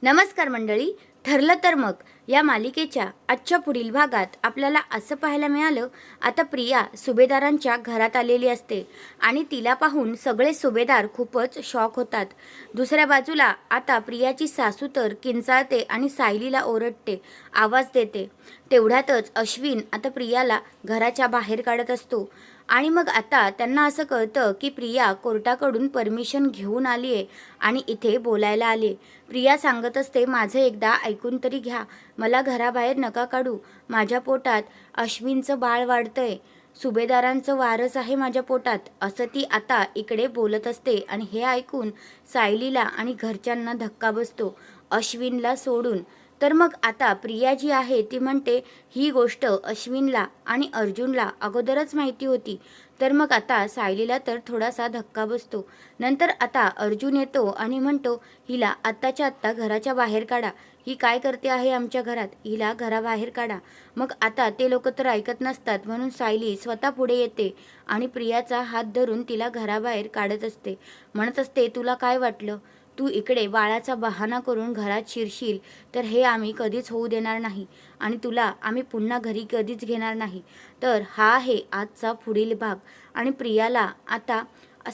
नमस्कार मंडळी. ठरलं तर मग या मालिकेच्या आजच्या पुढील भागात आपल्याला असं पाहायला मिळालं, आता प्रिया सुभेदारांच्या घरात आलेली असते आणि तिला पाहून सगळे सुभेदार खूपच शॉक होतात. दुसऱ्या बाजूला आता प्रियाची सासू तर किंचाळते आणि सायलीला ओरडते, आवाज देते. तेवढ्यातच अश्विन आता प्रियाला घराच्या बाहेर काढत असतो आणि मग आता त्यांना असं कळतं की प्रिया कोर्टाकडून परमिशन घेऊन आली आहे आणि इथे बोलायला आली. प्रिया सांगत असते, माझं एकदा ऐकून तरी घ्या, मला घराबाहेर नका काढू, माझ्या पोटात अश्विनचं बाळ वाढतंय, सुभेदारांचं वारस आहे माझ्या पोटात, असं ती आता इकडे बोलत असते. आणि हे ऐकून सायलीला आणि घरच्यांना धक्का बसतो, अश्विनला सोडून. तर मग आता प्रिया जी आहे ती म्हणते, ही गोष्ट अश्विनला आणि अर्जुनला अगोदरच माहिती होती. तर मग आता सायलीला तर थोडासा धक्का बसतो. नंतर आता अर्जुन येतो आणि म्हणतो, हिला आत्ताच्या आत्ता घराच्या बाहेर काढा, ही काय करते आहे आमच्या घरात, हिला घराबाहेर काढा. मग आता ते लोक तर ऐकत नसतात, म्हणून सायली स्वतः पुढे येते आणि प्रियाचा हात धरून तिला घराबाहेर काढत असते. म्हणत असते, तुला काय वाटलं, तू इकडे बाळाचा बहाणा करून घरात शिरशील तर हे आम्ही कधीच होऊ देणार नाही आणि तुला आम्ही पुन्हा घरी कधीच घेणार नाही. तर हा आहे आजचा पुढील भाग. आणि प्रियाला आता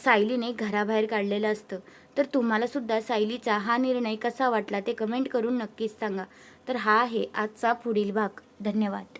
सायलीने घराबाहेर काढलेलं असतं. तर तुम्हाला सुद्धा सायलीचा हा निर्णय कसा वाटला ते कमेंट करून नक्कीच सांगा. तर हा आहे आजचा पुढील भाग. धन्यवाद.